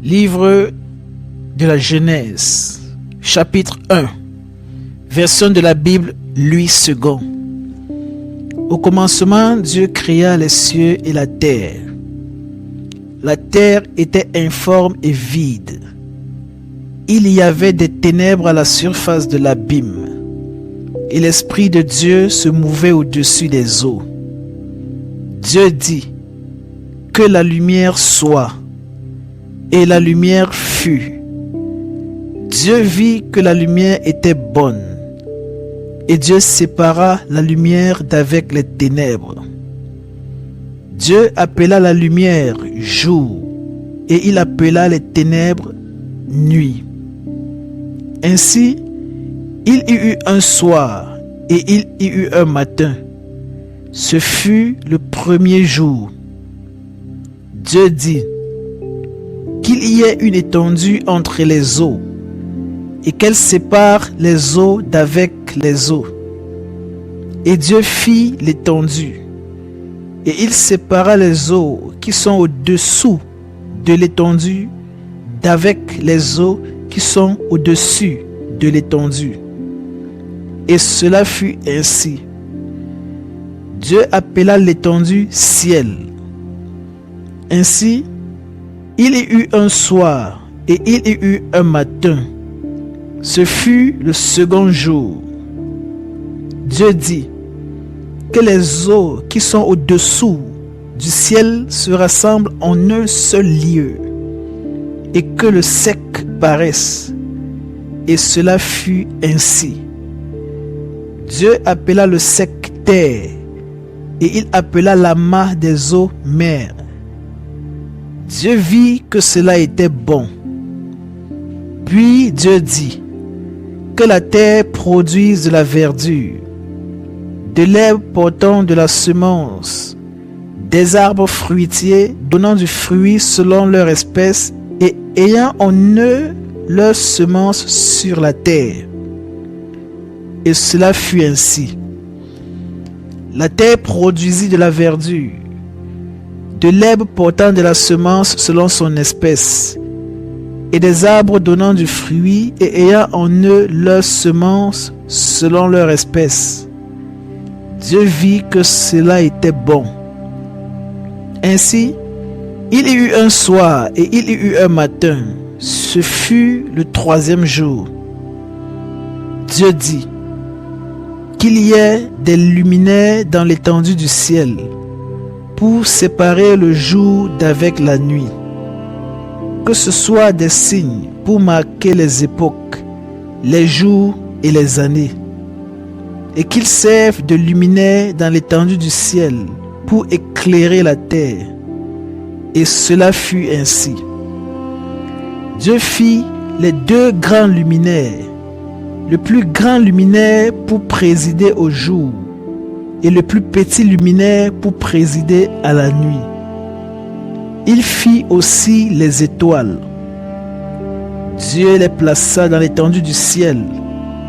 Livre de la Genèse, chapitre 1, version de la Bible, Louis II. Au commencement, Dieu créa les cieux et la terre. La terre était informe et vide. Il y avait des ténèbres à la surface de l'abîme, et l'Esprit de Dieu se mouvait au-dessus des eaux. Dieu dit: que la lumière soit, et la lumière fut. Dieu vit que la lumière était bonne, et Dieu sépara la lumière d'avec les ténèbres. Dieu appela la lumière jour, et il appela les ténèbres nuit. Ainsi, il y eut un soir, et il y eut un matin. Ce fut le premier jour. Dieu dit: qu'il y ait une étendue entre les eaux, et qu'elle sépare les eaux d'avec les eaux. Et Dieu fit l'étendue, et il sépara les eaux qui sont au-dessous de l'étendue d'avec les eaux qui sont au-dessus de l'étendue. Et cela fut ainsi. Dieu appela l'étendue ciel. Ainsi, il y eut un soir, et il y eut un matin. Ce fut le second jour. Dieu dit: que les eaux qui sont au-dessous du ciel se rassemblent en un seul lieu, et que le sec paraisse. Et cela fut ainsi. Dieu appela le sec terre, et il appela l'amas des eaux mer. Dieu vit que cela était bon. Puis Dieu dit: que la terre produise de la verdure, de l'herbe portant de la semence, des arbres fruitiers donnant du fruit selon leur espèce et ayant en eux leur semence sur la terre. Et cela fut ainsi. La terre produisit de la verdure, de l'herbe portant de la semence selon son espèce, et des arbres donnant du fruit et ayant en eux leur semence selon leur espèce. Dieu vit que cela était bon. Ainsi, il y eut un soir et il y eut un matin. Ce fut le troisième jour. Dieu dit: qu'il y ait des luminaires dans l'étendue du ciel, pour séparer le jour d'avec la nuit. Que ce soit des signes pour marquer les époques, les jours et les années. Et qu'ils servent de luminaires dans l'étendue du ciel pour éclairer la terre. Et cela fut ainsi. Dieu fit les deux grands luminaires, le plus grand luminaire pour présider au jour, et le plus petit luminaire pour présider à la nuit. Il fit aussi les étoiles. Dieu les plaça dans l'étendue du ciel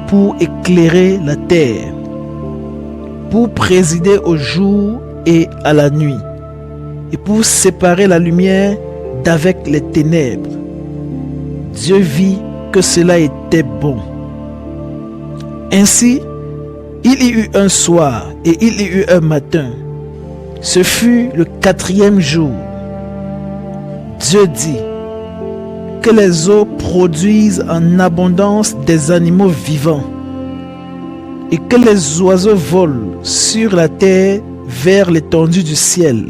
pour éclairer la terre, pour présider au jour et à la nuit, et pour séparer la lumière d'avec les ténèbres. Dieu vit que cela était bon. Ainsi, il y eut un soir et il y eut un matin. Ce fut le quatrième jour. Dieu dit: que les eaux produisent en abondance des animaux vivants, et que les oiseaux volent sur la terre vers l'étendue du ciel.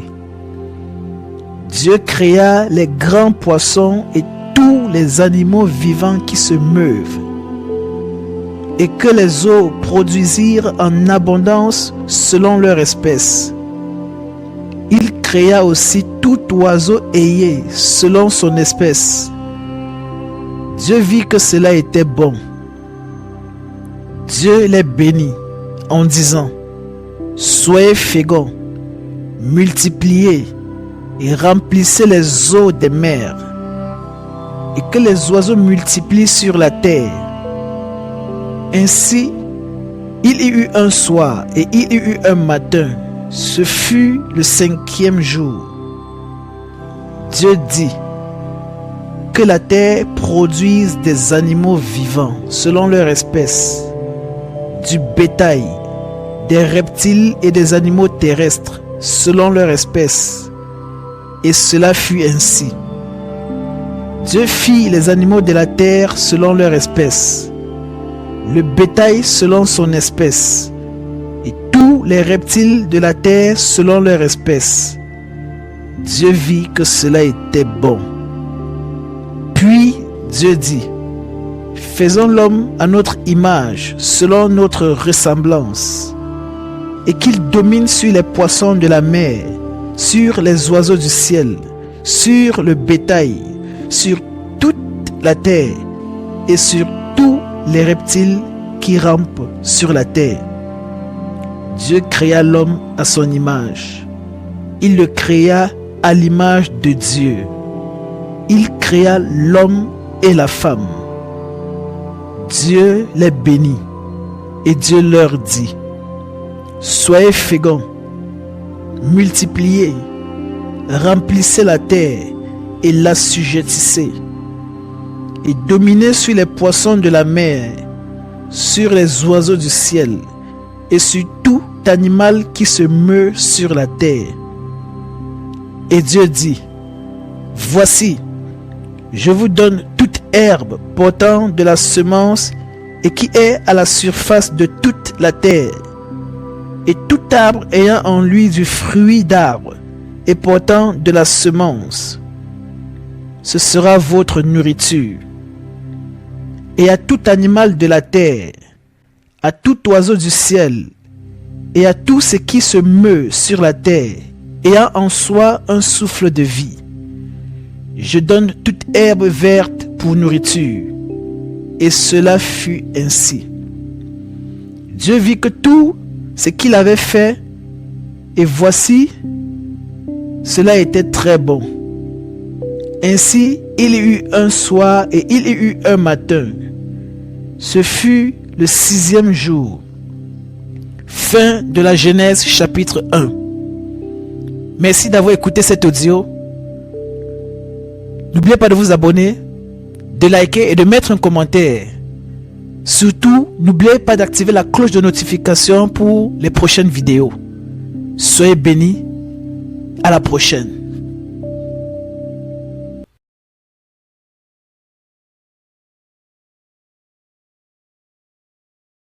Dieu créa les grands poissons et tous les animaux vivants qui se meuvent, et que les eaux produisirent en abondance selon leur espèce. Il créa aussi tout oiseau ailé selon son espèce. Dieu vit que cela était bon. Dieu les bénit en disant: soyez féconds, multipliez et remplissez les eaux des mers, et que les oiseaux multiplient sur la terre. Ainsi, il y eut un soir et il y eut un matin. Ce fut le cinquième jour. Dieu dit: que la terre produise des animaux vivants selon leur espèce, du bétail, des reptiles et des animaux terrestres selon leur espèce. Et cela fut ainsi. Dieu fit les animaux de la terre selon leur espèce, le bétail selon son espèce, et tous les reptiles de la terre selon leur espèce. Dieu vit que cela était bon. Puis Dieu dit, faisons l'homme à notre image, selon notre ressemblance, et qu'il domine sur les poissons de la mer, sur les oiseaux du ciel, sur le bétail, sur toute la terre, et sur tous les reptiles qui rampent sur la terre. Dieu créa l'homme à son image. Il le créa à l'image de Dieu. Il créa l'homme et la femme. Dieu les bénit et Dieu leur dit, soyez féconds, multipliez, remplissez la terre et l'assujettissez, et dominez sur les poissons de la mer, sur les oiseaux du ciel et sur tout animal qui se meut sur la terre. Et Dieu dit, voici, je vous donne toute herbe portant de la semence et qui est à la surface de toute la terre, et tout arbre ayant en lui du fruit d'arbre et portant de la semence. Ce sera votre nourriture. Et à tout animal de la terre, à tout oiseau du ciel, et à tout ce qui se meut sur la terre, ayant en soi un souffle de vie, je donne toute herbe verte pour nourriture. Et cela fut ainsi. Dieu vit que tout ce qu'il avait fait, et voici, cela était très bon. Ainsi, il y eut un soir et il y eut un matin. Ce fut le 6e jour. Fin de la Genèse chapitre 1. Merci d'avoir écouté cet audio. N'oubliez pas de vous abonner, de liker et de mettre un commentaire. Surtout, n'oubliez pas d'activer la cloche de notification pour les prochaines vidéos. Soyez bénis. À la prochaine.